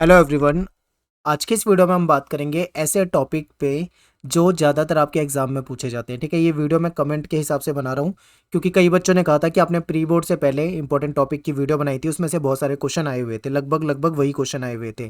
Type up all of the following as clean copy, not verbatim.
Hello everyone. आज के इस वीडियो में हम बात करेंगे ऐसे टॉपिक पे जो ज़्यादातर आपके एग्जाम में पूछे जाते हैं। ठीक है, ये वीडियो मैं कमेंट के हिसाब से बना रहा हूँ क्योंकि कई बच्चों ने कहा था कि आपने प्री बोर्ड से पहले इंपॉर्टेंट टॉपिक की वीडियो बनाई थी, उसमें से बहुत सारे क्वेश्चन आए हुए थे, लगभग लगभग वही क्वेश्चन आए हुए थे।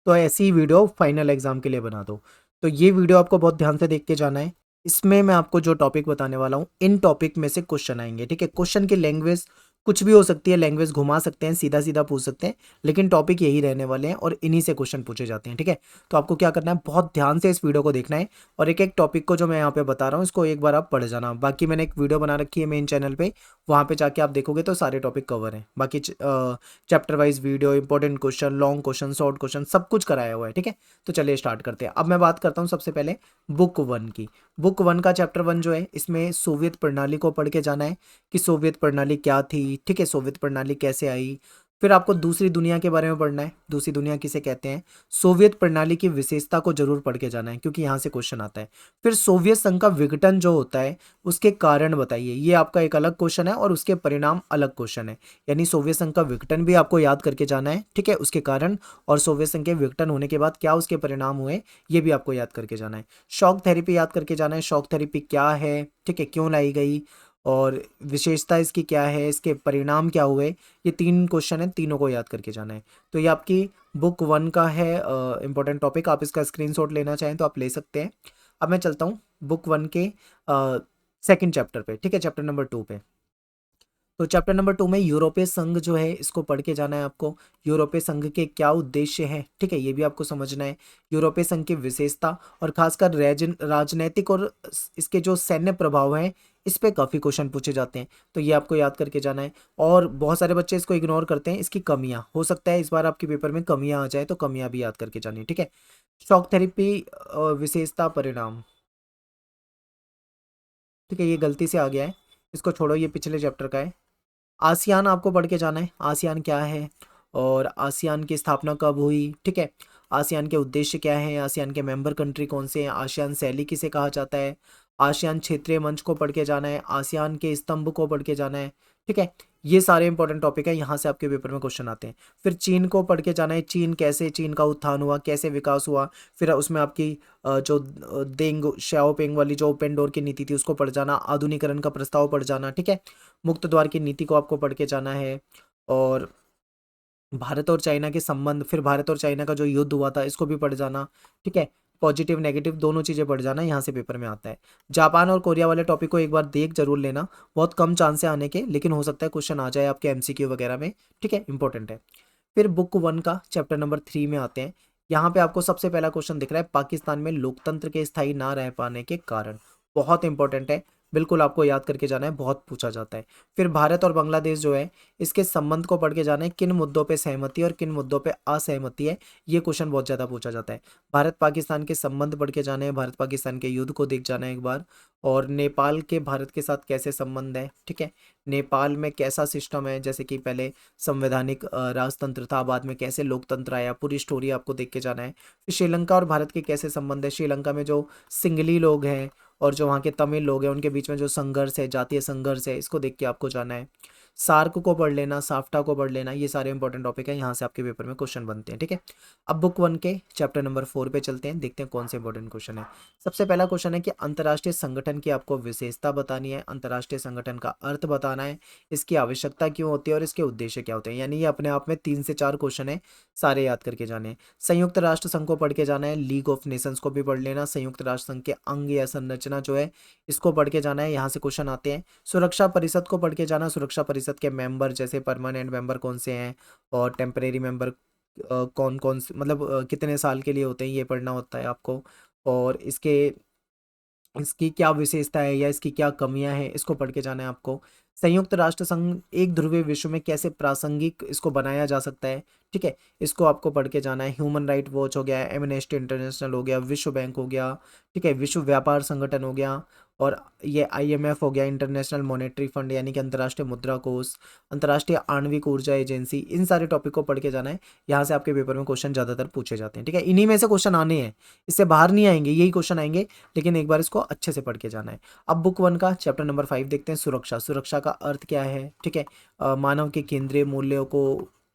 तो ऐसी वीडियो फाइनल एग्जाम के लिए बना दो। तो ये वीडियो आपको बहुत ध्यान से देख के जाना है। इसमें मैं आपको जो टॉपिक बताने वाला हूँ, इन टॉपिक में से क्वेश्चन आएंगे। ठीक है, क्वेश्चन की लैंग्वेज कुछ भी हो सकती है, लैंग्वेज घुमा सकते हैं, सीधा सीधा पूछ सकते हैं, लेकिन टॉपिक यही रहने वाले हैं और इन्हीं से क्वेश्चन पूछे जाते हैं। ठीक है, तो आपको क्या करना है, बहुत ध्यान से इस वीडियो को देखना है और एक एक टॉपिक को जो मैं यहाँ पे बता रहा हूँ इसको एक बार आप पढ़ जाना। बाकी मैंने एक वीडियो बना रखी है मेन चैनल पे, वहाँ पे जाके आप देखोगे तो सारे टॉपिक कवर हैं। बाकी chapter wise video, important question, long question, short question, सब कुछ कराया हुआ है। ठीक है, तो चलिए स्टार्ट करते हैं। अब मैं बात करता हूँ सबसे पहले बुक वन की। बुक वन का चैप्टर वन जो है, इसमें सोवियत प्रणाली को पढ़ के जाना है कि सोवियत प्रणाली क्या थी। ठीक है, सोवियत प्रणाली कैसे आई। फिर आपको दूसरी दुनिया के बारे में पढ़ना है, दूसरी दुनिया किसे कहते हैं। सोवियत प्रणाली की विशेषता को जरूर पढ़ के जाना है क्योंकि यहाँ से क्वेश्चन आता है। फिर सोवियत संघ का विघटन जो होता है उसके कारण बताइए, ये आपका एक अलग क्वेश्चन है और उसके परिणाम अलग क्वेश्चन है। यानी सोवियत संघ का विघटन भी आपको याद करके जाना है। ठीक है, उसके कारण और सोवियत संघ के विघटन होने के बाद क्या उसके परिणाम हुए, ये भी आपको याद करके जाना है। शॉक थेरेपी याद करके जाना है, शॉक थेरेपी क्या है, ठीक है, क्यों लाई गई और विशेषता इसकी क्या है, इसके परिणाम क्या हुए। ये तीन क्वेश्चन है, तीनों को याद करके जाना है। तो ये आपकी बुक वन का है इंपॉर्टेंट टॉपिक। आप इसका स्क्रीनशॉट लेना चाहें तो आप ले सकते हैं। अब मैं चलता हूँ बुक वन के सेकंड चैप्टर पे। ठीक है, चैप्टर नंबर टू पे। तो चैप्टर नंबर टू में यूरोपीय संघ जो है इसको पढ़ के जाना है आपको। यूरोपीय संघ के क्या उद्देश्य हैं, ठीक है, ये भी आपको समझना है। यूरोपीय संघ की विशेषता और खासकर राजनैतिक और इसके जो सैन्य प्रभाव हैं, इस पे काफ़ी क्वेश्चन पूछे जाते हैं। तो ये आपको याद करके जाना है। और बहुत सारे बच्चे इसको इग्नोर करते हैं, इसकी कमियां हो सकता है इस बार आपके पेपर में कमियां आ जाए, तो कमियां भी याद करके जानी है। ठीक है, शॉक थेरेपी विशेषता परिणाम। ठीक है, ये गलती से आ गया है, इसको छोड़ो, ये पिछले चैप्टर का है। आसियान आपको पढ़ के जाना है, आसियान क्या है और आसियान की स्थापना कब हुई। ठीक है, आसियान के उद्देश्य क्या है, आसियान के मेंबर कंट्री कौन से हैं, आसियान शैली किसे कहा जाता है, आसियान क्षेत्रीय मंच को पढ़ के जाना है, आसियान के स्तंभ को पढ़ के जाना है। ठीक है, ये सारे इंपॉर्टेंट टॉपिक है, यहाँ से आपके पेपर में क्वेश्चन आते हैं। फिर चीन को पढ़ के जाना है, चीन कैसे, चीन का उत्थान हुआ, कैसे विकास हुआ। फिर उसमें आपकी जो देंग शाओपिंग वाली जो ओपन डोर की नीति थी उसको पढ़ जाना, आधुनिकरण का प्रस्ताव पढ़ जाना। ठीक है, मुक्त द्वार की नीति को आपको पढ़ के जाना है। और भारत और चाइना के संबंध, फिर भारत और चाइना का जो युद्ध हुआ था इसको भी पढ़ जाना। ठीक है, पॉजिटिव नेगेटिव दोनों चीज़ें पढ़ जाना, यहाँ से पेपर में आता है। जापान और कोरिया वाले टॉपिक को एक बार देख जरूर लेना, बहुत कम चांस है आने के, लेकिन हो सकता है क्वेश्चन आ जाए आपके एमसीक्यू वगैरह में। ठीक है, इंपॉर्टेंट है। फिर बुक वन का चैप्टर नंबर थ्री में आते हैं। यहाँ पे आपको सबसे पहला क्वेश्चन दिख रहा है, पाकिस्तान में लोकतंत्र के स्थायी ना रह पाने के कारण। बहुत इंपॉर्टेंट है, बिल्कुल आपको याद करके जाना है, बहुत पूछा जाता है। फिर भारत और बांग्लादेश जो है, इसके संबंध को पढ़ के जाना है, किन मुद्दों पे सहमति और किन मुद्दों पे असहमति है, ये क्वेश्चन बहुत ज़्यादा पूछा जाता है। भारत पाकिस्तान के संबंध पढ़ के जाने हैं, भारत पाकिस्तान के युद्ध को देख जाना है एक बार। और नेपाल के भारत के साथ कैसे संबंध है। ठीक है, नेपाल में कैसा सिस्टम है, जैसे कि पहले संवैधानिक राजतंत्र था, बाद में कैसे लोकतंत्र आया, पूरी स्टोरी आपको देख के जाना है। फिर श्रीलंका और भारत के कैसे संबंध है, श्रीलंका में जो सिंगली लोग हैं और जो वहाँ के तमिल लोग हैं उनके बीच में जो संघर्ष है, जातीय संघर्ष है, इसको देख के आपको जाना है। सार्क को पढ़ लेना, साफ्टा को पढ़ लेना, ये सारे इंपॉर्टेंट टॉपिक है, यहाँ से आपके पेपर में क्वेश्चन बनते हैं। ठीक है, अब बुक वन के चैप्टर नंबर फोर पे चलते हैं, देखते हैं कौन से इंपॉर्टेंट क्वेश्चन है। सबसे पहला क्वेश्चन है कि अंतर्राष्ट्रीय संगठन की आपको विशेषता बतानी है, अंतर्राष्ट्रीय संगठन का अर्थ बताना है, इसकी आवश्यकता क्यों होती है और इसके उद्देश्य क्या होते हैं। यानी ये अपने आप में 3 से 4 क्वेश्चन है, सारे याद करके जाने हैं। संयुक्त राष्ट्र संघ को पढ़ के जाना है, लीग ऑफ नेशंस को भी पढ़ लेना, संयुक्त राष्ट्र संघ के अंग या संरचना जो है इसको पढ़ के जाना है, यहाँ से क्वेश्चन आते हैं। सुरक्षा परिषद को पढ़ के जाना, सुरक्षा परिषद के मेंबर जैसे परमानेंट मेंबर कौन से हैं और टेम्परेरी मेंबर कौन कौन से, मतलब कितने साल के लिए होते हैं, ये पढ़ना होता है आपको। और इसकी क्या विशेषता है या इसकी क्या कमियां हैं, इसको पढ़ के जाना है आपको। संयुक्त राष्ट्र संघ एक ध्रुवीय विश्व में कैसे प्रासंगिक इसको बनाया जा सकता है। ठीक है, इसको आपको पढ़ के जाना है। ह्यूमन राइट वॉच हो गया, एमनेस्टी इंटरनेशनल हो गया, विश्व बैंक हो गया, ठीक है, विश्व व्यापार संगठन हो गया, और ये आईएमएफ हो गया, इंटरनेशनल मॉनेटरी फंड यानी कि अंतर्राष्ट्रीय मुद्रा कोष, अंतर्राष्ट्रीय आणविक ऊर्जा एजेंसी, इन सारे टॉपिक को पढ़ के जाना है। यहाँ से आपके पेपर में क्वेश्चन ज़्यादातर पूछे जाते हैं। ठीक है, इन्हीं में से क्वेश्चन आने हैं, इससे बाहर नहीं आएंगे, यही क्वेश्चन आएंगे, लेकिन एक बार इसको अच्छे से पढ़ के जाना है। अब बुक वन का चैप्टर नंबर 5 देखते हैं, सुरक्षा। सुरक्षा का अर्थ क्या है। ठीक है, मानव के केंद्रीय मूल्यों को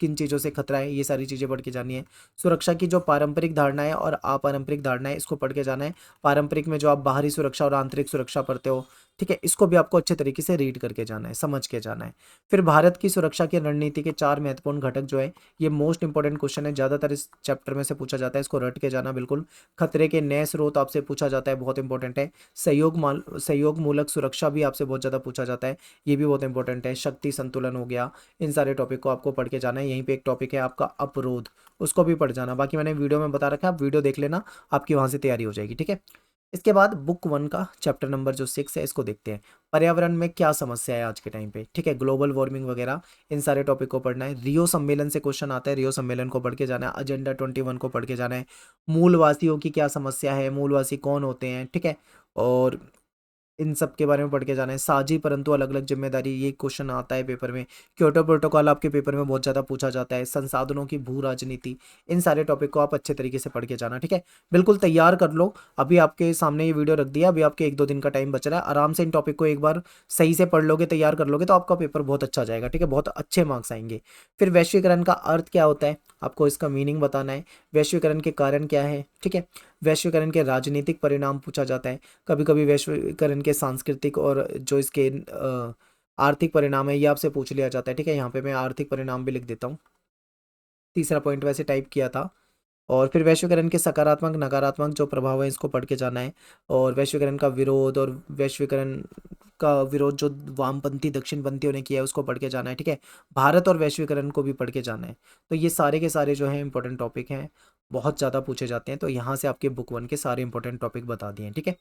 किन चीज़ों से खतरा है, ये सारी चीज़ें पढ़ के जानी है। सुरक्षा की जो पारंपरिक धारणा है और अपारंपरिक धारणा है, इसको पढ़ के जाना है। पारंपरिक में जो आप बाहरी सुरक्षा और आंतरिक सुरक्षा पढ़ते हो, ठीक है, इसको भी आपको अच्छे तरीके से रीड करके जाना है, समझ के जाना है। फिर भारत की सुरक्षा की रणनीति के 4 महत्वपूर्ण घटक जो है, ये मोस्ट इंपॉर्टेंट क्वेश्चन है, ज़्यादातर इस चैप्टर में से पूछा जाता है, इसको रट के जाना बिल्कुल। खतरे के नए स्रोत आपसे पूछा जाता है, बहुत इंपॉर्टेंट है। सहयोग मूलक सुरक्षा भी आपसे बहुत ज़्यादा पूछा जाता है, ये भी बहुत इंपॉर्टेंट है। शक्ति संतुलन हो गया, इन सारे टॉपिक को आपको पढ़ के जाना है। यहीं पे एक टॉपिक है आपका अपरोध, उसको भी पढ़ जाना। बाकी मैंने वीडियो में बता रखा है, आप वीडियो देख लेना, आपकी वहाँ से तैयारी हो जाएगी, ठीक है। इसके बाद बुक 1 का चैप्टर नंबर जो 6 है, इसको देखते हैं। पर्यावरण में क्या समस्या है आज के टाइम पे, ठीक है, ग्लोबल वार्मिंग वगैरह, इन सारे टॉपिक को पढ़ना है। रियो सम्मेलन से क्वेश्चन आता है, रियो सम्मेलन को पढ़ के जाना है। एजेंडा 21 को पढ़ के जाना है। मूलवासियों की क्या समस्या है, मूलवासी कौन होते हैं, ठीक है, और इन सब के बारे में पढ़ के जाना है। साझी परंतु अलग अलग जिम्मेदारी, ये क्वेश्चन आता है पेपर में। क्योटो प्रोटोकॉल आपके पेपर में बहुत ज़्यादा पूछा जाता है। संसाधनों की भू राजनीति, इन सारे टॉपिक को आप अच्छे तरीके से पढ़ के जाना, ठीक है। बिल्कुल तैयार कर लो, अभी आपके सामने ये वीडियो रख दिया, अभी आपके 1-2 दिन का टाइम बच रहा है। आराम से इन टॉपिक को एक बार सही से पढ़ लोगे, तैयार कर लोगे, तो आपका पेपर बहुत अच्छा जाएगा, ठीक है, बहुत अच्छे मार्क्स आएंगे। फिर वैश्वीकरण का अर्थ क्या होता है, आपको इसका मीनिंग बताना है। वैश्वीकरण के कारण क्या है, ठीक है। वैश्वीकरण के राजनीतिक परिणाम पूछा जाता है। कभी कभी वैश्वीकरण के सांस्कृतिक और जो इसके आर्थिक परिणाम है, ये आपसे पूछ लिया जाता है, ठीक है। यहाँ पे मैं आर्थिक परिणाम भी लिख देता हूँ, तीसरा पॉइंट वैसे टाइप किया था। और फिर वैश्वीकरण के सकारात्मक नकारात्मक जो प्रभाव है, इसको पढ़ के जाना है। और वैश्वीकरण का विरोध, और वैश्वीकरण का विरोध जो वामपंथी दक्षिणपंथियों ने किया है, उसको पढ़ के जाना है, ठीक है। भारत और वैश्वीकरण को भी पढ़ के जाना है। तो ये सारे के सारे जो हैं इंपॉर्टेंट टॉपिक हैं, बहुत ज़्यादा पूछे जाते हैं। तो यहाँ से आपके बुक 1 के सारे इंपॉर्टेंट टॉपिक बता दिए हैं, ठीक है।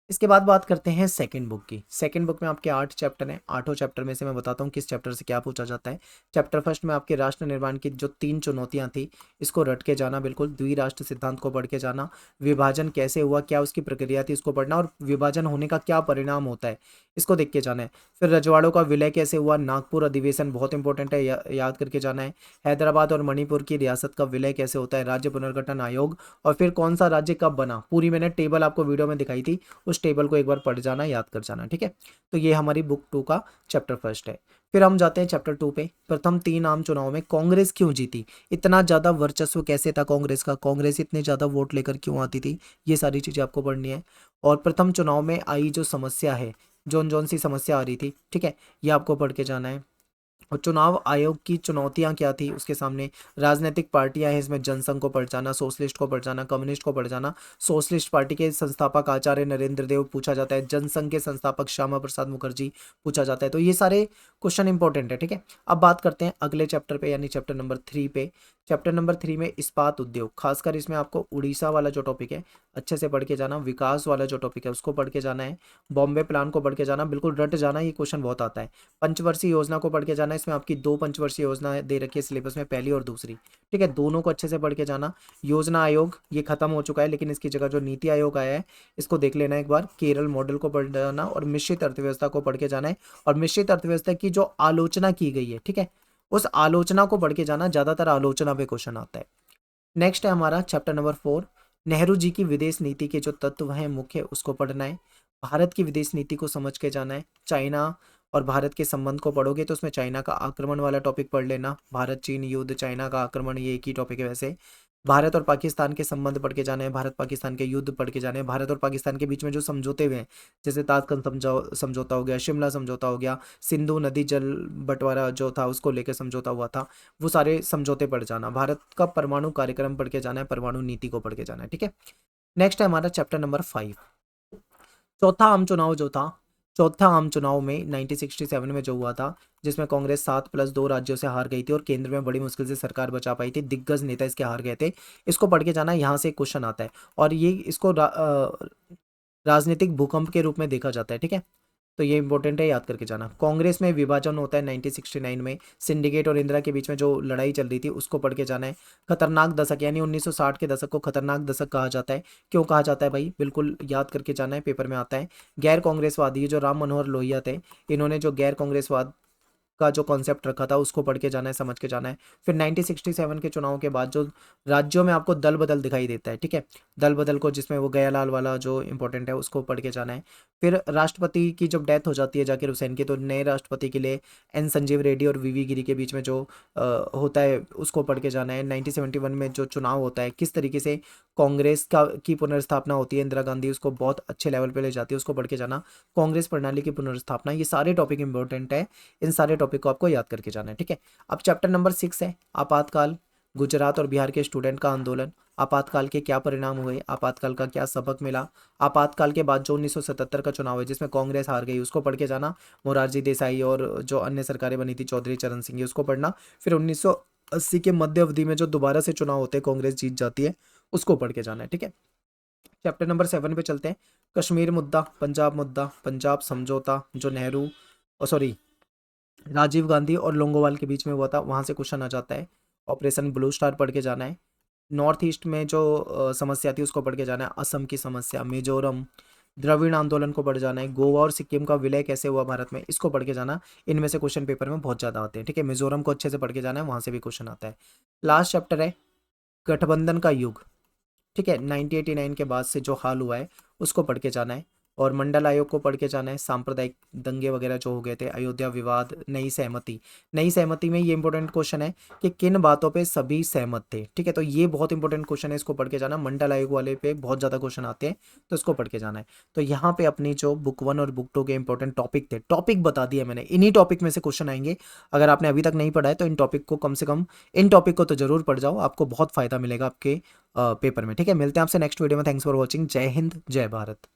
इसके बाद बात करते हैं सेकंड बुक की। सेकंड बुक में आपके 8 चैप्टर हैं। 8 चैप्टर में से मैं बताता हूँ किस चैप्टर से क्या पूछा जाता है। चैप्टर फर्स्ट में आपके राष्ट्र निर्माण की जो 3 चुनौतियां थी, इसको रट के जाना बिल्कुल। द्विराष्ट्र सिद्धांत को पढ़ के जाना। विभाजन कैसे हुआ, क्या उसकी प्रक्रिया थी, इसको पढ़ना। और विभाजन होने का क्या परिणाम होता है, इसको देख के जाना है। फिर रजवाड़ों का विलय कैसे हुआ, नागपुर अधिवेशन बहुत इंपॉर्टेंट है, याद करके जाना है। हैदराबाद और मणिपुर की रियासत का विलय कैसे होता है, राज्य पुनर्गठन आयोग। और फिर कौन सा राज्य कब बना, पूरी मैंने टेबल आपको वीडियो में दिखाई थी, उस टेबल को एक बार पढ़ जाना, याद कर जाना, ठीक है। तो ये हमारी बुक 2 का चैप्टर फर्स्ट है। फिर हम जाते हैं चैप्टर 2 पे। प्रथम 3 आम चुनाव में कांग्रेस क्यों जीती, इतना ज़्यादा वर्चस्व कैसे था कांग्रेस का, कांग्रेस इतने ज़्यादा वोट लेकर क्यों आती थी, ये सारी चीज़ें आपको पढ़नी है। और प्रथम चुनाव में आई जो समस्या है, जौन जौन सी समस्या आ रही थी, ठीक है, ये आपको पढ़ के जाना है। और चुनाव आयोग की चुनौतियां क्या थी उसके सामने। राजनीतिक पार्टियां हैं, इसमें जनसंघ को पढ़ जाना, सोशलिस्ट को पढ़ जाना, कम्युनिस्ट को पढ़ जाना। सोशलिस्ट पार्टी के संस्थापक आचार्य नरेंद्र देव पूछा जाता है। जनसंघ के संस्थापक श्यामा प्रसाद मुखर्जी पूछा जाता है। तो ये सारे क्वेश्चन इंपॉर्टेंट है, ठीक है। अब बात करते हैं अगले चैप्टर पे, यानी चैप्टर नंबर 3 पे। चैप्टर नंबर 3 में इस्पात उद्योग, खासकर इसमें आपको उड़ीसा वाला जो टॉपिक है अच्छे से पढ़ के जाना। विकास वाला जो टॉपिक है उसको पढ़ के जाना है। बॉम्बे प्लान को पढ़ के जाना, बिल्कुल रट जाना, ये क्वेश्चन बहुत आता है। पंचवर्षीय योजना को पढ़ के जाना, इसमें आपकी 2 पंचवर्षीय योजना दे रखी है सिलेबस में, पहली और दूसरी, ठीक है, दोनों को अच्छे से पढ़ के जाना। योजना आयोग ये खत्म हो चुका है, लेकिन इसकी जगह जो नीति आयोग आया है, इसको देख लेना एक बार। केरल मॉडल को पढ़ जाना, और मिश्रित अर्थव्यवस्था को पढ़ के जाना है। और मिश्रित अर्थव्यवस्था की जो आलोचना की गई है, ठीक है, उस आलोचना को पढ़ के जाना, ज्यादातर आलोचना पे क्वेश्चन आता है। नेक्स्ट है हमारा चैप्टर नंबर 4। नेहरू जी की विदेश नीति के जो तत्व हैं मुख्य, उसको पढ़ना है। भारत की विदेश नीति को समझ के जाना है। चाइना और भारत के संबंध को पढ़ोगे तो उसमें चाइना का आक्रमण वाला टॉपिक पढ़ लेना। भारत चीन युद्ध, चाइना का आक्रमण, ये एक ही टॉपिक है वैसे। भारत और पाकिस्तान के संबंध पढ़ के जाने हैं। भारत पाकिस्तान के युद्ध पढ़ के जाने हैं। भारत और पाकिस्तान के बीच में जो समझौते हुए हैं, जैसे ताशकंद समझौता हो गया, शिमला समझौता हो गया, सिंधु नदी जल बंटवारा जो था उसको लेकर समझौता हुआ था, वो सारे समझौते पढ़ जाना। भारत का परमाणु कार्यक्रम पढ़ के जाना है, परमाणु नीति को पढ़ के जाना है, ठीक है। नेक्स्ट है हमारा चैप्टर नंबर 5। चौथा आम चुनाव जो था, चौथा आम चुनाव में 1967 में जो हुआ था, जिसमें कांग्रेस 7+2 राज्यों से हार गई थी और केंद्र में बड़ी मुश्किल से सरकार बचा पाई थी। दिग्गज नेता इसके हार गए थे, इसको पढ़ के जाना, यहाँ से क्वेश्चन आता है। और ये इसको राजनीतिक भूकंप के रूप में देखा जाता है, ठीक है। तो ये इंपॉर्टेंट है, याद करके जाना। कांग्रेस में विभाजन होता है 1969 में, सिंडिकेट और इंदिरा के बीच में जो लड़ाई चल रही थी उसको पढ़ के जाना है। खतरनाक दशक, यानी 1960 के दशक को खतरनाक दशक कहा जाता है। क्यों कहा जाता है भाई, बिल्कुल याद करके जाना है, पेपर में आता है। गैर कांग्रेसवादी जो राम मनोहर लोहिया थे, इन्होंने जो गैर कांग्रेसवाद का जो कॉन्सेप्ट रखा था उसको पढ़ के जाना है, समझ के जाना है। फिर 1967 के चुनाव के बाद जो राज्यों में आपको दल बदल दिखाई देता है, ठीक है, दल बदल को जिसमें वो गयालाल वाला जो इंपॉर्टेंट है उसको पढ़ के जाना है। फिर राष्ट्रपति की जब डेथ हो जाती है जाकिर हुसैन की, तो नए राष्ट्रपति के लिए एन संजीव रेड्डी और वीवी गिरी के बीच में जो होता है उसको पढ़ के जाना है। 1971 में जो चुनाव होता है, किस तरीके से कांग्रेस का की पुनर्स्थापना होती है, इंदिरा गांधी उसको बहुत अच्छे लेवल पे ले जाती है, उसको पढ़ के जाना। कांग्रेस प्रणाली की पुनर्स्थापना, ये सारे टॉपिक इंपॉर्टेंट है, इन सारे टॉपिक को आपको याद करके जाना है, ठीक है। अब चैप्टर नंबर 6 है आपातकाल, गुजरात और बिहार के स्टूडेंट का आंदोलन। आपातकाल के क्या परिणाम हुए, आपातकाल का क्या सबक मिला। आपातकाल के बाद जो 1977 का चुनाव है जिसमें कांग्रेस हार गई, उसको पढ़ के जाना। मोरारजी देसाई और जो अन्य सरकारें बनी थी चौधरी चरण सिंह की, उसको पढ़ना। फिर 1980 के मध्य अवधि में जो दोबारा से चुनाव होते हैं कांग्रेस जीत जाती है, उसको पढ़ के जाना है, ठीक है। चैप्टर नंबर 7 पे चलते हैं। कश्मीर मुद्दा, पंजाब मुद्दा, पंजाब समझौता जो नेहरू सॉरी राजीव गांधी और लोंगोवाल के बीच में हुआ था, वहां से क्वेश्चन आ जाता है। ऑपरेशन ब्लू स्टार पढ़ के जाना है। नॉर्थ ईस्ट में जो समस्या थी उसको पढ़ के जाना है। असम की समस्या, मिजोरम, द्रविड़ आंदोलन को पढ़ जाना है। गोवा और सिक्किम का विलय कैसे हुआ भारत में, इसको पढ़ के जाना। इनमें से क्वेश्चन पेपर में बहुत ज्यादा आते हैं, ठीक है। मिजोरम को अच्छे से पढ़ के जाना है, वहां से भी क्वेश्चन आता है। लास्ट चैप्टर है गठबंधन का युग, ठीक है, 1989 के बाद से जो हाल हुआ है उसको पढ़ के जाना है। और मंडल आयोग को पढ़ के जाना है। सांप्रदायिक दंगे वगैरह जो हो गए थे, अयोध्या विवाद, नई सहमति। नई सहमति में ये इंपॉर्टेंट क्वेश्चन है कि किन बातों पे सभी सहमत थे, ठीक है, तो ये बहुत इंपॉर्टेंट क्वेश्चन है, इसको पढ़ के जाना। मंडल आयोग वाले पे बहुत ज़्यादा क्वेश्चन आते हैं, तो इसको पढ़ के जाना है। तो यहाँ पे अपनी जो बुक 1 और बुक 2 के इंपॉर्टेंट टॉपिक थे, टॉपिक बता दिए मैंने, इन्हीं टॉपिक में से क्वेश्चन आएंगे। अगर आपने अभी तक नहीं पढ़ा है तो इन टॉपिक को कम से कम, इन टॉपिक को तो जरूर पढ़ जाओ, आपको बहुत फायदा मिलेगा आपके पेपर में, ठीक है। मिलते हैं आपसे नेक्स्ट वीडियो में। Thanks for watching. जय हिंद, जय भारत।